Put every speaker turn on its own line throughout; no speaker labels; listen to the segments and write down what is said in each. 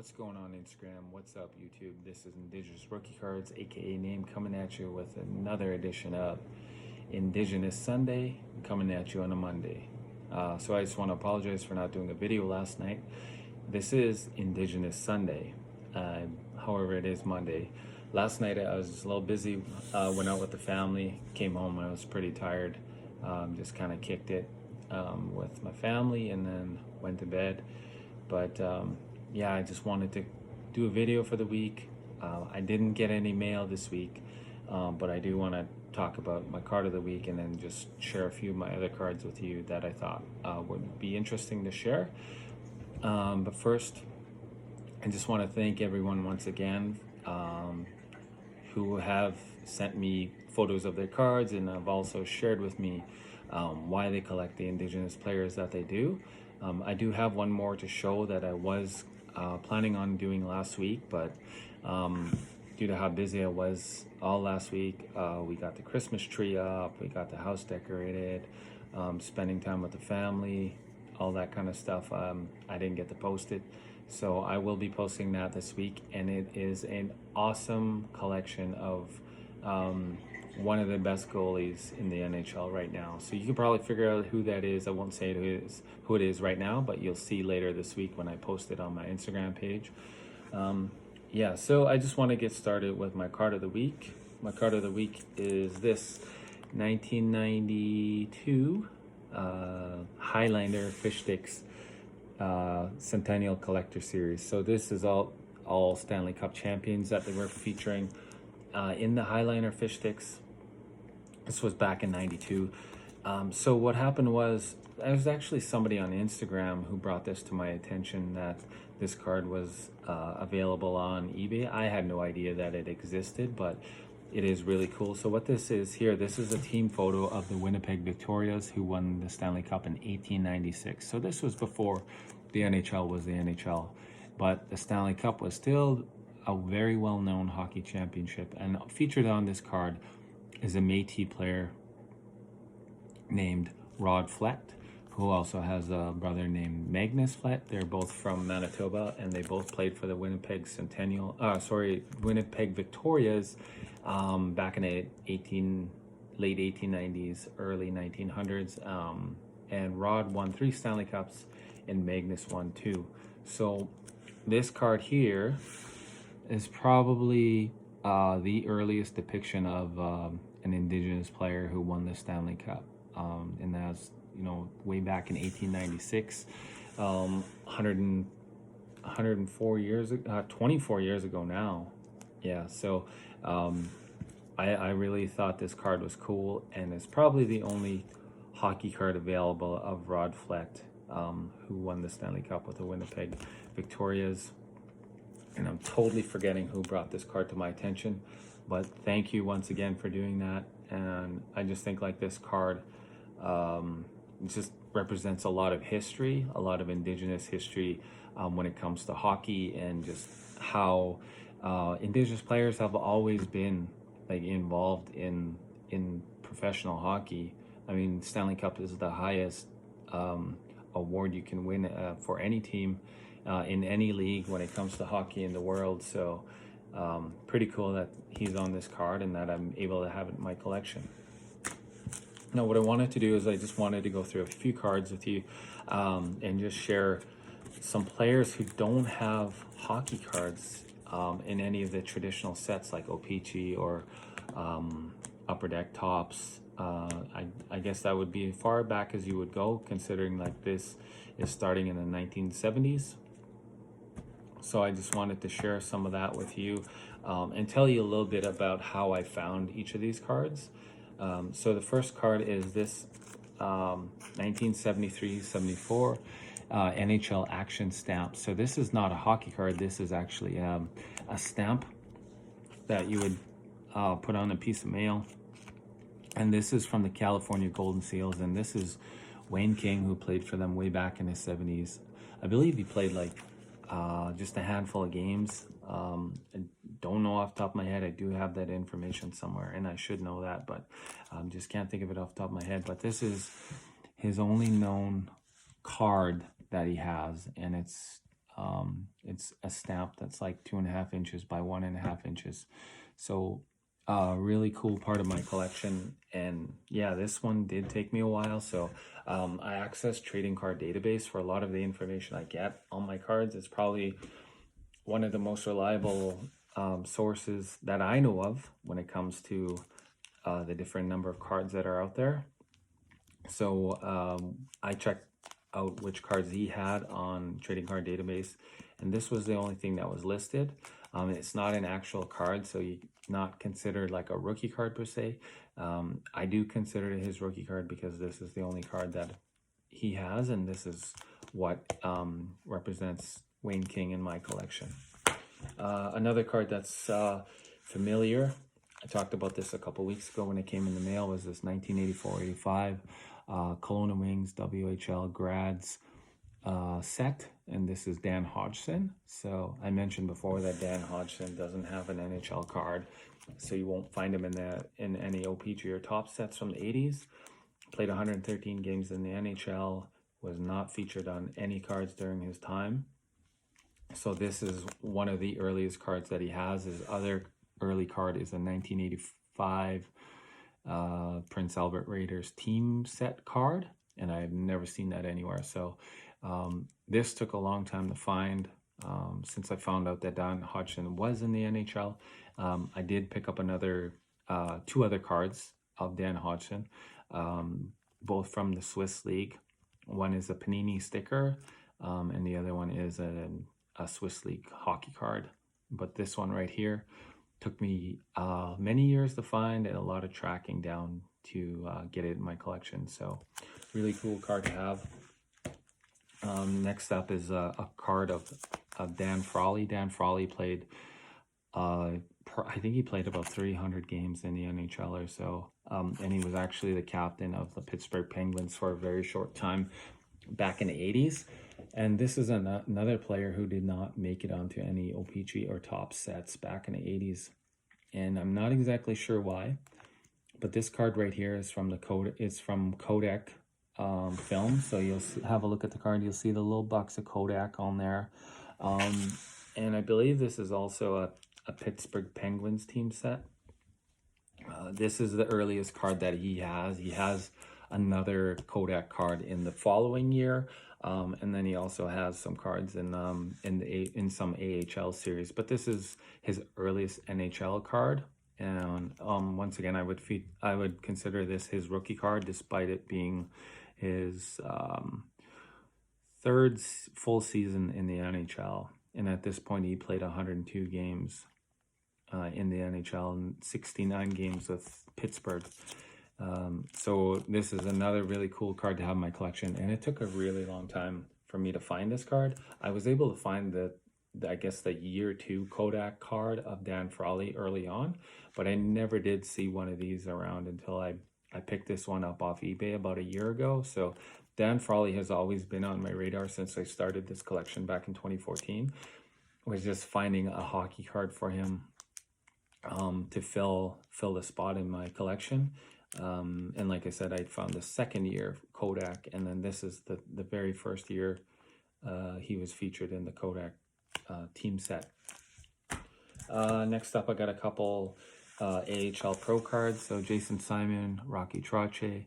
What's going on Instagram? What's up YouTube? This is Indigenous Rookie Cards, aka Name, coming at you with another edition of Indigenous Sunday, coming at you on a Monday. So I just want to apologize for not doing a video last night. This is Indigenous Sunday, however it is Monday. Last night I was just a little busy, went out with the family, came home, I was pretty tired, just kind of kicked it with my family and then went to bed. But yeah, I just wanted to do a video for the week. I didn't get any mail this week, but I do want to talk about my card of the week and then just share a few of my other cards with you that I thought would be interesting to share. But first, I just want to thank everyone once again who have sent me photos of their cards and have also shared with me why they collect the Indigenous players that they do. I do have one more to show that I was planning on doing last week, but due to how busy I was all last week, we got the Christmas tree up, we got the house decorated, spending time with the family, all that kind of stuff. I didn't get to post it, so I will be posting that this week, and it is an awesome collection of one of the best goalies in the NHL right now. So you can probably figure out who that is. I won't say who it is right now, but you'll see later this week when I post it on my Instagram page. Yeah, so I just want to get started with my card of the week. My card of the week is this 1992 Highlander Fish Sticks Centennial Collector Series. So this is all Stanley Cup champions that they were featuring in the Highlander Fish Sticks. This was back in '92. So what happened was, there was actually somebody on Instagram who brought this to my attention, that this card was available on eBay. I had no idea that it existed, but it is really cool. So what this is here, this is a team photo of the Winnipeg Victorias, who won the Stanley Cup in 1896. So this was before the NHL was the NHL, but the Stanley Cup was still a very well-known hockey championship. And featured on this card is a Métis player named Rod Flett, who also has a brother named Magnus Flett. They're both from Manitoba, and they both played for the Winnipeg Winnipeg Victorias back in the late 1890s, early 1900s. And Rod won 3 Stanley Cups, and Magnus won 2. So this card here is probably the earliest depiction of an Indigenous player who won the Stanley Cup, and that's, you know, way back in 1896, 104 years ago, 24 years ago now. Yeah, so I really thought this card was cool, and it's probably the only hockey card available of Rod Flett, who won the Stanley Cup with the Winnipeg Victorias. And I'm totally forgetting who brought this card to my attention, but thank you once again for doing that. And I just think like this card just represents a lot of history, a lot of Indigenous history when it comes to hockey, and just how Indigenous players have always been like involved in professional hockey. I mean, Stanley Cup is the highest award you can win for any team in any league when it comes to hockey in the world. So pretty cool that he's on this card and that I'm able to have it in my collection. Now what I wanted to do is I just wanted to go through a few cards with you and just share some players who don't have hockey cards in any of the traditional sets like O-Pee-Chee or Upper Deck Tops. I guess that would be as far back as you would go, considering like this is starting in the 1970s. So I just wanted to share some of that with you and tell you a little bit about how I found each of these cards. So the first card is this 1973-74 NHL Action Stamp. So this is not a hockey card. This is actually a stamp that you would put on a piece of mail. And this is from the California Golden Seals. And this is Wayne King, who played for them way back in the 70s. I believe he played like just a handful of games. I don't know off the top of my head. I do have that information somewhere, and I should know that, but just can't think of it off the top of my head. But this is his only known card that he has, and it's it's a stamp that's like 2.5 inches by 1.5 inches. So really cool part of my collection. And yeah, this one did take me a while. So I access trading card database for a lot of the information I get on my cards. It's probably one of the most reliable sources that I know of when it comes to the different number of cards that are out there. So I checked out which cards he had on trading card database, and this was the only thing that was listed. It's not an actual card, so you not considered like a rookie card per se. I do consider it his rookie card because this is the only card that he has, and this is what represents Wayne King in my collection. Another card that's familiar, I talked about this a couple weeks ago when it came in the mail, was this 1984-85 Kelowna Wings WHL Grads set, and this is Dan Hodgson. So I mentioned before that Dan Hodgson doesn't have an NHL card, so you won't find him in any OPG or top sets from the 80s. Played 113 games in the NHL, was not featured on any cards during his time. So this is one of the earliest cards that he has. His other early card is a 1985 Prince Albert Raiders team set card, and I've never seen that anywhere. So this took a long time to find. Since I found out that Dan Hodgson was in the NHL, I did pick up two other cards of Dan Hodgson, both from the Swiss League. One is a Panini sticker, and the other one is a Swiss League hockey card. But this one right here took me many years to find and a lot of tracking down to get it in my collection. So really cool card to have. Next up is a card of Dan Frawley. Dan Frawley played, I think he played about 300 games in the NHL or so. And he was actually the captain of the Pittsburgh Penguins for a very short time back in the 80s. And this is another player who did not make it onto any OPG or top sets back in the 80s. And I'm not exactly sure why, but this card right here is from Kodak film. So you'll have a look at the card. You'll see the little box of Kodak on there. And I believe this is also a Pittsburgh Penguins team set. This is the earliest card that he has. He has another Kodak card in the following year, and then he also has some cards in some AHL series. But this is his earliest NHL card, and once again, I would consider this his rookie card, despite it being his third full season in the NHL. And at this point, he played 102 games in the NHL and 69 games with Pittsburgh. So this is another really cool card to have in my collection, and it took a really long time for me to find this card. I was able to find the year 2 Kodak card of Dan Frawley early on, but I never did see one of these around until I picked this one up off eBay about a year ago. So Dan Frawley has always been on my radar since I started this collection back in 2014. Was just finding a hockey card for him to fill the spot in my collection. And like I said, I found the second year Kodak, and then this is the very first year he was featured in the Kodak team set. Next up, I got a couple AHL Pro cards. So Jason Simon, Rocky Trache.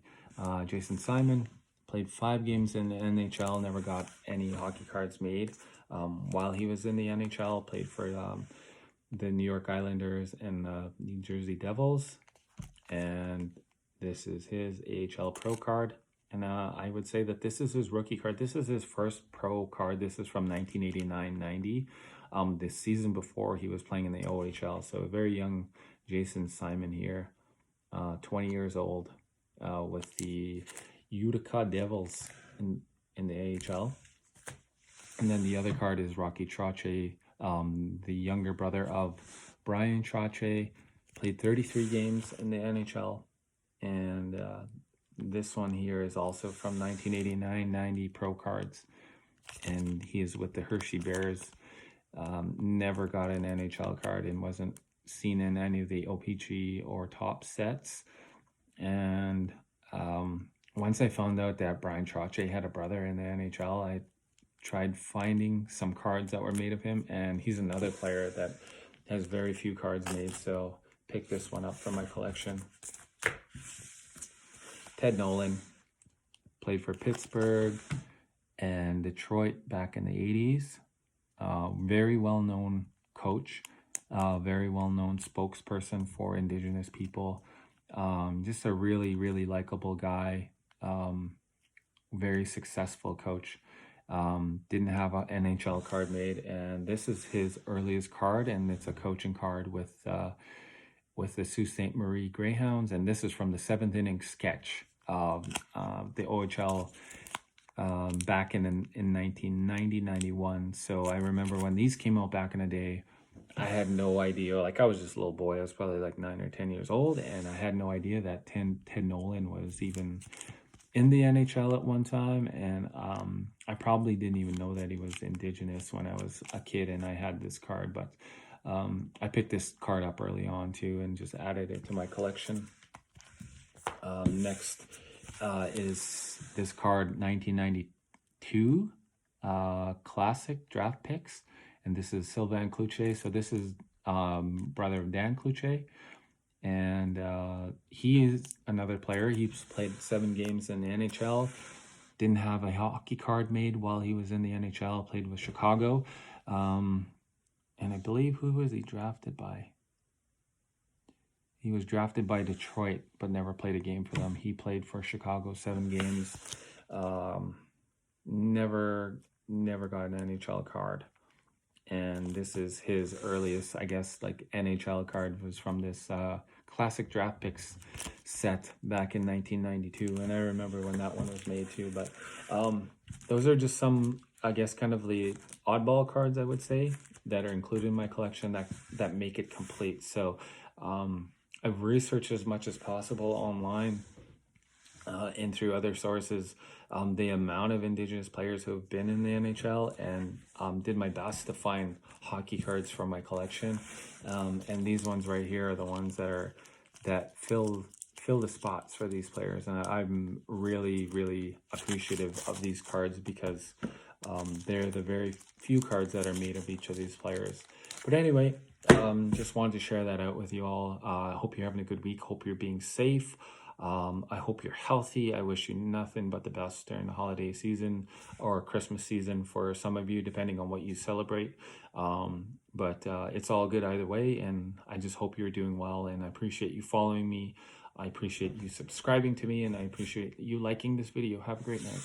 Jason Simon played 5 games in the NHL, never got any hockey cards made. While he was in the NHL, played for the New York Islanders and New Jersey Devils. And this is his AHL Pro card. And I would say that this is his rookie card. This is his first pro card. This is from 1989-90. The season before he was playing in the OHL. So a very young Jason Simon here, 20 years old, with the Utica Devils in the AHL. And then the other card is Rocky Trache, the younger brother of Brian Trache. Played 33 games in the NHL. And this one here is also from 1989-90 Pro Cards. And he is with the Hershey Bears. Never got an NHL card and wasn't seen in any of the OPG or top sets. And once I found out that Brian Trache had a brother in the NHL, tried finding some cards that were made of him, and he's another player that has very few cards made, so pick this one up from my collection. Ted Nolan played for Pittsburgh and Detroit back in the 80s. Very well-known coach, very well-known spokesperson for Indigenous people. Just a really, really likable guy. Very successful coach. Didn't have an NHL card made, and this is his earliest card, and it's a coaching card with the Sault Ste. Marie Greyhounds, and this is from the 7th inning sketch of the OHL back in 1990-91. So I remember when these came out back in the day, I had no idea. Like, I was just a little boy. I was probably like 9 or 10 years old, and I had no idea that Ted Nolan was even in the NHL at one time. And I probably didn't even know that he was Indigenous when I was a kid and I had this card. But I picked this card up early on too and just added it to my collection. Next is this card, 1992 classic draft picks, and this is Sylvain Cloutier. So this is brother of Dan Cloutier, and he is another player. He's played 7 games in the NHL. Didn't have a hockey card made while he was in the NHL. Played with Chicago, and I believe, who was he drafted by? He was drafted by Detroit, but never played a game for them. He played for Chicago 7 games. Never got an NHL card. And this is his earliest, I guess, like NHL card was from this classic draft picks set back in 1992. And I remember when that one was made too. But those are just some, I guess, kind of the oddball cards, I would say, that are included in my collection that make it complete. So I've researched as much as possible online and through other sources the amount of Indigenous players who have been in the NHL, and did my best to find hockey cards from my collection. And these ones right here are the ones that fill the spots for these players, and I'm really, really appreciative of these cards because they're the very few cards that are made of each of these players. But anyway, just wanted to share that out with you all. I hope you're having a good week. Hope you're being safe. I hope you're healthy. I wish you nothing but the best during the holiday season or Christmas season for some of you, depending on what you celebrate. But it's all good either way, and I just hope you're doing well, and I appreciate you following me. I appreciate you subscribing to me, and I appreciate you liking this video. Have a great night.